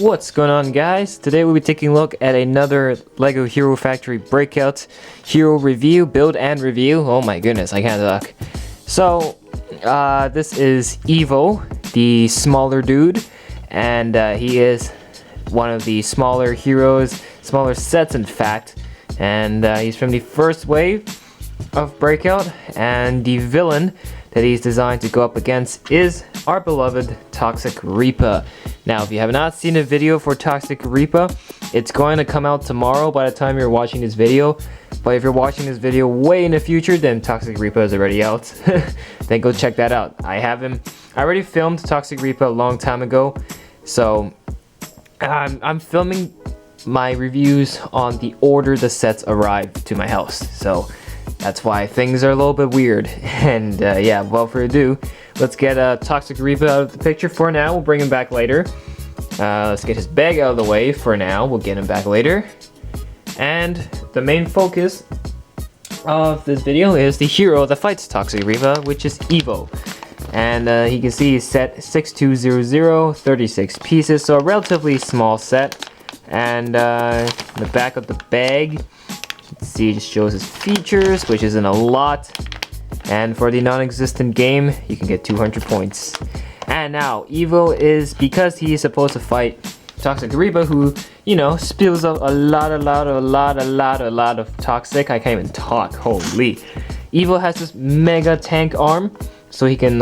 What's going on, guys? Today we'll be taking a look at another LEGO Hero Factory Breakout Hero review, build and review. Oh my goodness, I can't talk. So, this is Evo, the smaller dude, and he is one of the smaller heroes, smaller sets in fact, and he's from the first wave of Breakout, and the villain that he's designed to go up against is our beloved TOXIC REAPA. Now, if you have not seen a video for TOXIC REAPA, it's going to come out tomorrow by the time you're watching this video. But if you're watching this video way in the future, then TOXIC REAPA is already out. Then go check that out. I already filmed TOXIC REAPA a long time ago, so I'm filming my reviews on the order the sets arrive to my house. So that's why things are a little bit weird. And yeah, without further ado, let's get TOXIC REAPA out of the picture for now. We'll bring him back later. Let's get his bag out of the way for now. We'll get him back later. And the main focus of this video is the hero that fights TOXIC REAPA, which is Evo. And you can see he's set 6200, 36 pieces, so a relatively small set. And the back of the bag, see, it just shows his features, which isn't a lot. And for the non-existent game, you can get 200 points. And now, Evo is, because he is supposed to fight TOXIC REAPA, who, you know, spills out a lot of toxic. I can't even talk, holy. Evo has this mega tank arm, so he can,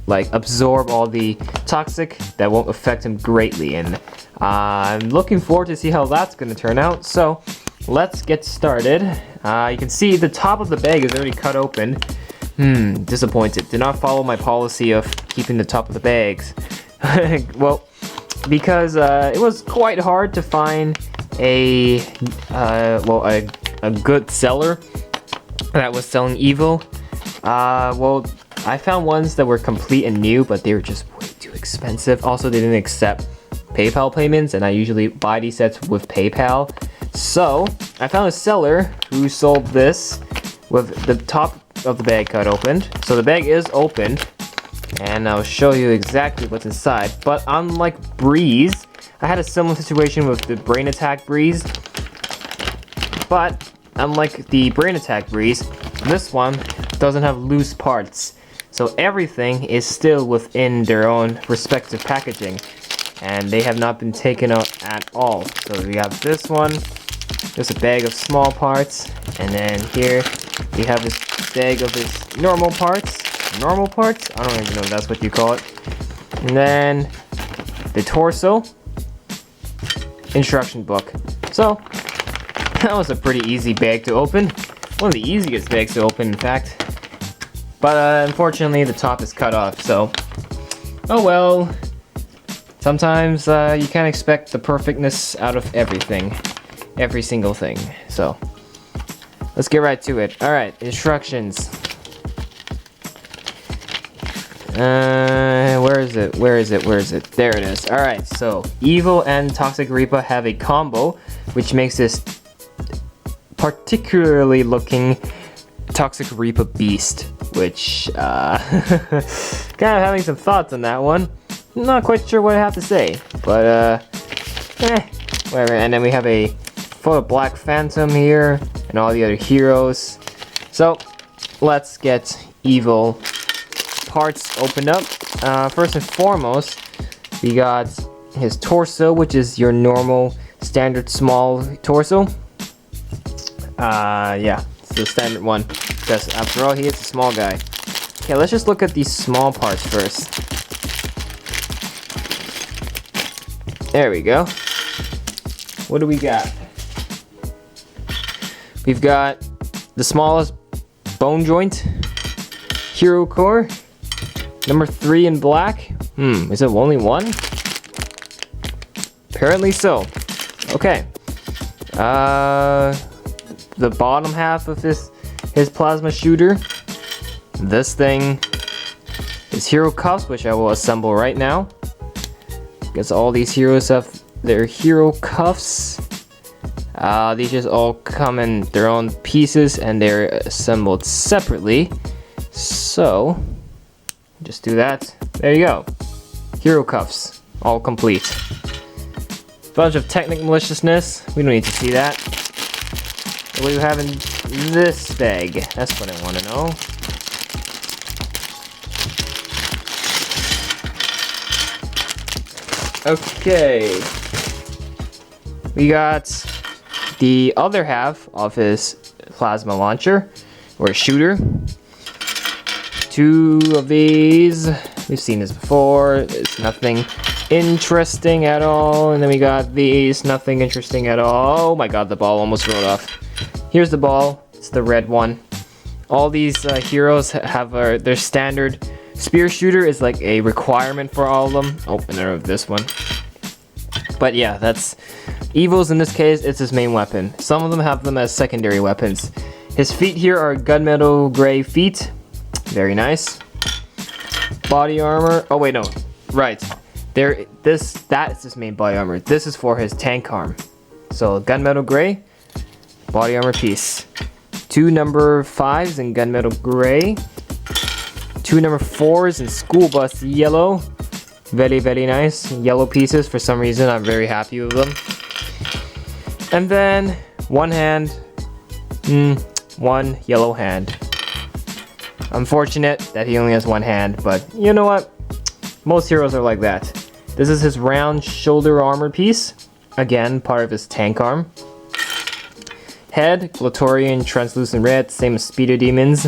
like, absorb all the toxic that won't affect him greatly. And I'm looking forward to see how that's gonna turn out. So, let's get started. You can see the top of the bag is already cut open. Disappointed. Did not follow my policy of keeping the top of the bags. Well, because it was quite hard to find a good seller that was selling Evo. Well, I found ones that were complete and new, but they were just way too expensive. Also, they didn't accept PayPal payments, and I usually buy these sets with PayPal. So, I found a seller who sold this with the top of the bag cut opened. So the bag is opened, and I'll show you exactly what's inside. But unlike Breeze, I had a similar situation with the Brain Attack Breeze. But unlike the Brain Attack Breeze, this one doesn't have loose parts. So everything is still within their own respective packaging, and they have not been taken out at all. So we have this one. There's a bag of small parts, and then here we have this bag of his normal parts. Normal parts? I don't even know if that's what you call it. And then the torso instruction book. So that was a pretty easy bag to open. One of the easiest bags to open, in fact. But unfortunately, the top is cut off. So, oh well. Sometimes you can't expect the perfectness out of everything. Every single thing. So let's get right to it. Alright, instructions. Where is it? There it is. Alright, so Evo and TOXIC REAPA have a combo, which makes this particularly looking TOXIC REAPA beast, which kind of having some thoughts on that one. I'm not quite sure what I have to say, but whatever. And then we have a photo Black Phantom here and all the other heroes. So let's get Evo parts opened up. First and foremost, we got his torso, which is your normal standard small torso. Yeah, it's the standard one, because after all, he is a small guy. Okay, let's just look at these small parts first. There we go. What do we got? We've got the smallest bone joint, hero core, number 3 in black. Is it only one? Apparently so. Okay. The bottom half of his plasma shooter. This thing is hero cuffs, which I will assemble right now. Because all these heroes have their hero cuffs. These just all come in their own pieces and they're assembled separately. So, just do that. There you go. Hero cuffs, all complete. Bunch of technic maliciousness. We don't need to see that. What do we have in this bag? That's what I want to know. Okay. We got the other half of his plasma launcher, or shooter. 2 of these. We've seen this before. It's nothing interesting at all. And then we got these. Nothing interesting at all. Oh my god, the ball almost rolled off. Here's the ball. It's the red one. All these heroes have their standard spear shooter is like a requirement for all of them. Oh, and I have this one. But yeah, that's Evo's in this case. It's his main weapon. Some of them have them as secondary weapons. His feet here are gunmetal gray feet. Very nice. Body armor. Oh wait, no. Right. That's his main body armor. This is for his tank arm. So gunmetal gray, body armor piece. 2 number 5s in gunmetal gray. 2 number 4s in school bus yellow. Very, very nice. Yellow pieces for some reason. I'm very happy with them. And then one hand. One yellow hand. Unfortunate that he only has one hand, but you know what? Most heroes are like that. This is his round shoulder armor piece. Again, part of his tank arm. Head, Glatorian translucent red, same as Speeder Demons.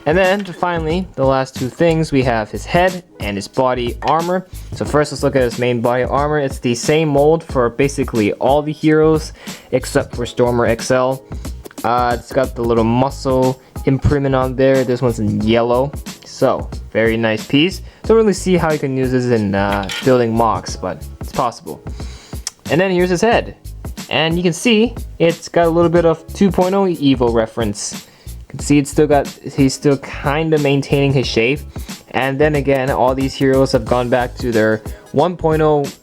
And then, finally, the last 2 things, we have his head and his body armor. So first, let's look at his main body armor. It's the same mold for basically all the heroes, except for Stormer XL. It's got the little muscle imprint on there. This one's in yellow. So, very nice piece. Don't really see how you can use this in building mocks, but it's possible. And then here's his head. And you can see, it's got a little bit of 2.0 Evo reference. You can see he's still kind of maintaining his shape. And then again, all these heroes have gone back to their 1.0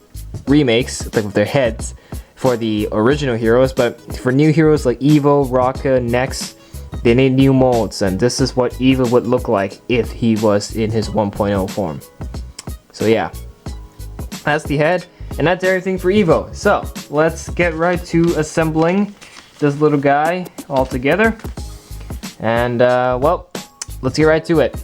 remakes, like with their heads, for the original heroes. But for new heroes like Evo, Rocka, Nex, they need new molds. And this is what Evo would look like if he was in his 1.0 form. So yeah, that's the head. And that's everything for Evo. So let's get right to assembling this little guy all together. And well, let's get right to it.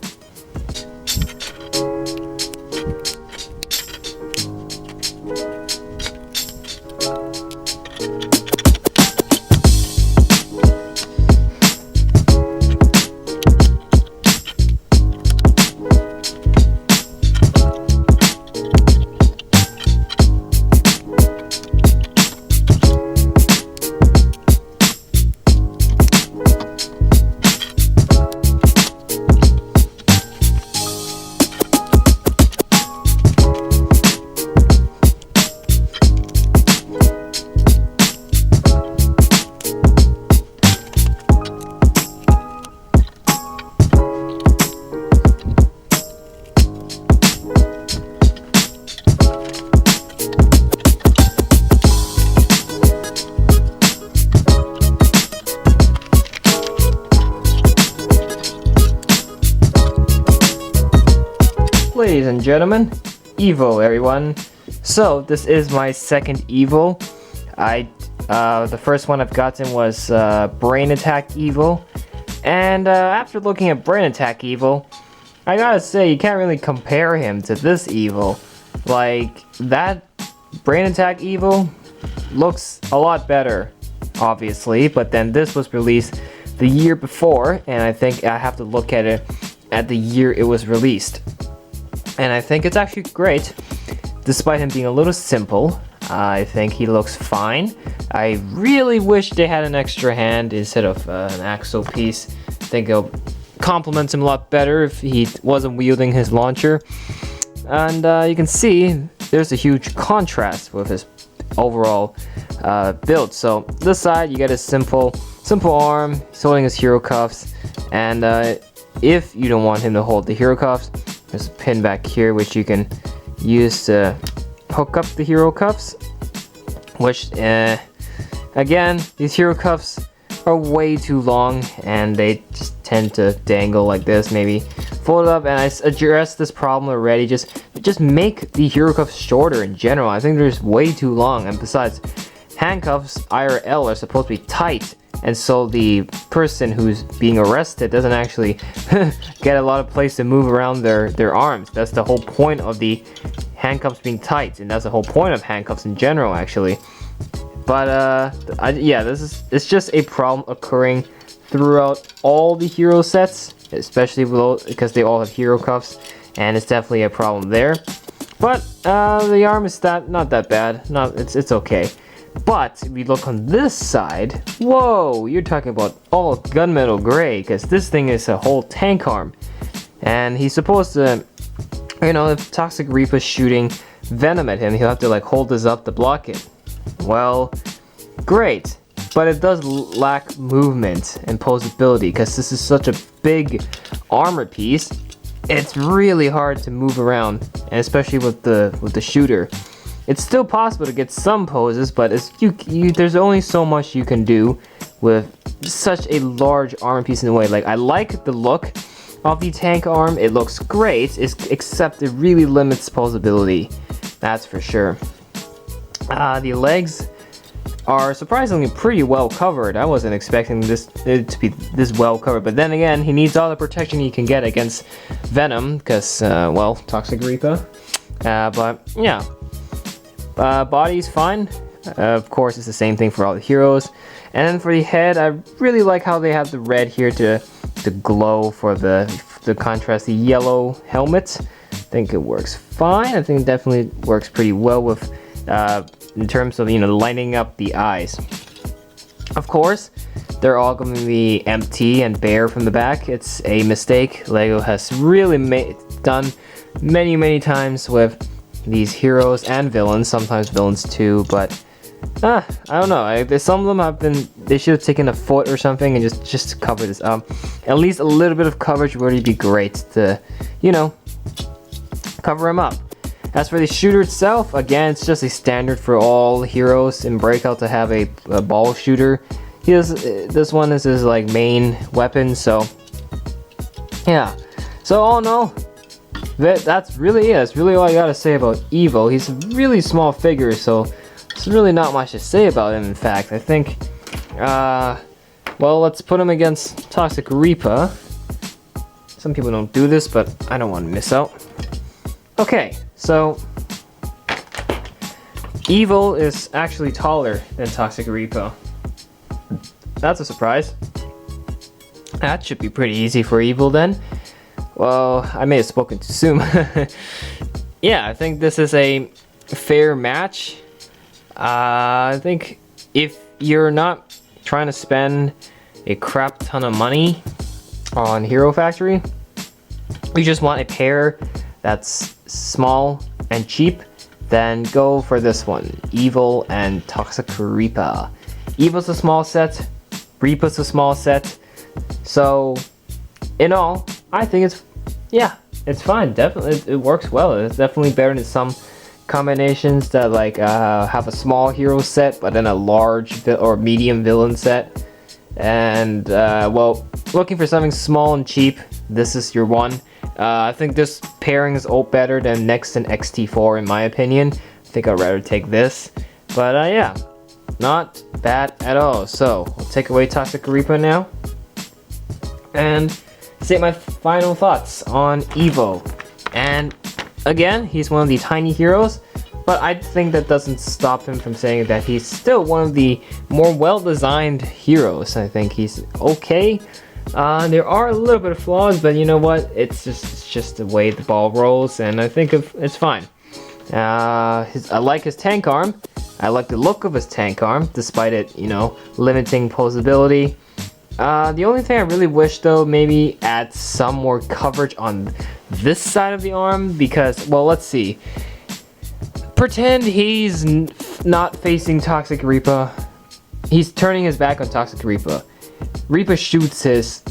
Ladies and gentlemen, Evo everyone. So this is my second Evo. The first one I've gotten was Brain Attack Evo. And after looking at Brain Attack Evo, I gotta say you can't really compare him to this Evo. Like, that Brain Attack Evo looks a lot better, obviously, but then this was released the year before, and I think I have to look at it at the year it was released. And I think it's actually great, despite him being a little simple. I think he looks fine. I really wish they had an extra hand instead of an axle piece. I think it'll complement him a lot better if he wasn't wielding his launcher. And you can see there's a huge contrast with his overall build. So this side you get a simple arm. He's holding his hero cuffs, and if you don't want him to hold the hero cuffs, there's a pin back here which you can use to hook up the hero cuffs, which again, these hero cuffs are way too long and they just tend to dangle like this, maybe fold it up, and I addressed this problem already. Just make the hero cuffs shorter in general. I think they're just way too long, and besides, handcuffs IRL are supposed to be tight, and so the person who's being arrested doesn't actually get a lot of place to move around their arms. That's the whole point of the handcuffs being tight, and that's the whole point of handcuffs in general, actually. But yeah, it's just a problem occurring throughout all the hero sets, especially because they all have hero cuffs, and it's definitely a problem there. But the arm is not that bad. It's okay. But if we look on this side, whoa, you're talking about all gunmetal gray, because this thing is a whole tank arm, and he's supposed to, you know, if Toxic Reapa's shooting venom at him, he'll have to like hold this up to block it. Well, great, but it does lack movement and posability, because this is such a big armor piece. It's really hard to move around, and especially with the shooter. It's still possible to get some poses, but there's only so much you can do with such a large armor piece in the way. Like, I like the look of the tank arm, it looks great, except it really limits posability, that's for sure. The legs are surprisingly pretty well covered. I wasn't expecting it to be this well covered, but then again, he needs all the protection he can get against venom, because, well, Toxic Reapa. But yeah. Body's fine. Of course, it's the same thing for all the heroes. And then for the head, I really like how they have the red here to glow for the contrast the yellow helmet. I think it works fine. I think it definitely works pretty well with in terms of, you know, lining up the eyes. Of course, they're all going to be empty and bare from the back. It's a mistake LEGO has really done many times with these heroes and villains, sometimes villains too, but I don't know. Some of them they should have taken a foot or something and just cover this up. At least a little bit of coverage would be great to, you know, cover him up. As for the shooter itself, again, it's just a standard for all heroes in Breakout to have a ball shooter. This one is his like main weapon, so yeah. So all in all, that's really it. That's really all I gotta say about Evo. He's a really small figure, so there's really not much to say about him. In fact, I think, well, let's put him against Toxic Reapa. Some people don't do this, but I don't want to miss out. Okay, so Evo is actually taller than Toxic Reapa. That's a surprise. That should be pretty easy for Evo then. Well, I may have spoken too soon. Yeah, I think this is a fair match. I think if you're not trying to spend a crap ton of money on Hero Factory, you just want a pair that's small and cheap, then go for this one, Evil and Toxic Reapa. Evil's a small set, Reapa's a small set, so in all, I think it's fine. Definitely, it works well. It's definitely better than some combinations that like have a small hero set but then a large or medium villain set. And well, looking for something small and cheap, this is your one. I think this pairing is better than Next and XT4 in my opinion. I think I'd rather take this, but yeah, not bad at all. So we'll take away Toxic Reapa now and say my final thoughts on Evo. And again, he's one of the tiny heroes, but I think that doesn't stop him from saying that he's still one of the more well-designed heroes. I think he's okay. There are a little bit of flaws, but you know what? It's just the way the ball rolls, and I think it's fine. I like his tank arm. I like the look of his tank arm, despite it, you know, limiting posability. The only thing I really wish though, maybe add some more coverage on this side of the arm, because, well, let's see. Pretend he's not facing Toxic Reapa. He's turning his back on Toxic Reapa. Reapa shoots his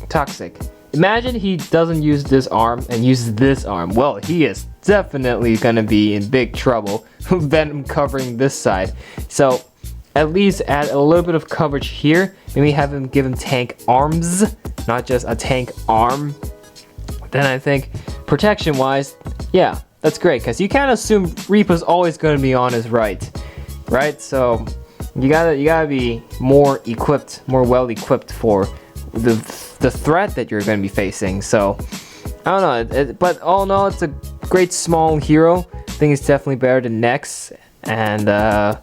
Toxic. Imagine he doesn't use this arm and uses this arm. Well, he is definitely gonna be in big trouble. Venom covering this side. So at least add a little bit of coverage here. Maybe have him give him tank arms, not just a tank arm. then I think protection-wise, yeah, that's great, because you can't assume Reapa's always going to be on his right? So you gotta be more equipped, more well equipped for the threat that you're going to be facing. So I don't know, but all in all, it's a great small hero. I think it's definitely better than Nex, and I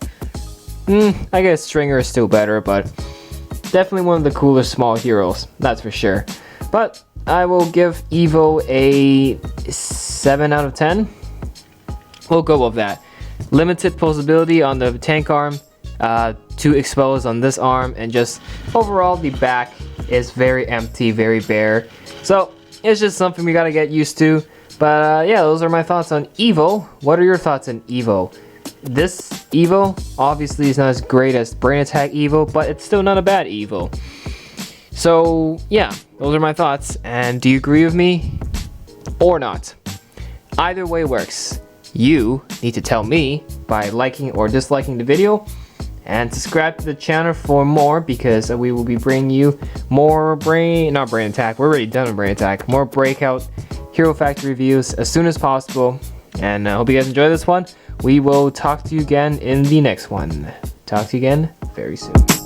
guess Stringer is still better, but definitely one of the cooler small heroes, that's for sure. But I will give Evo a 7 out of 10. We'll go with that. Limited posability on the tank arm, 2 exposed on this arm, and just overall the back is very empty, very bare. So it's just something we gotta get used to. But yeah, those are my thoughts on Evo. What are your thoughts on Evo? This Evo obviously is not as great as Brain Attack Evo, but it's still not a bad Evo. So yeah, those are my thoughts. And do you agree with me or not? Either way works. You need to tell me by liking or disliking the video, and subscribe to the channel for more, because we will be bringing you more not Brain Attack, we're already done with Brain Attack, more Breakout Hero Factory reviews as soon as possible. And I hope you guys enjoy this one. We will talk to you again in the next one. Talk to you again very soon.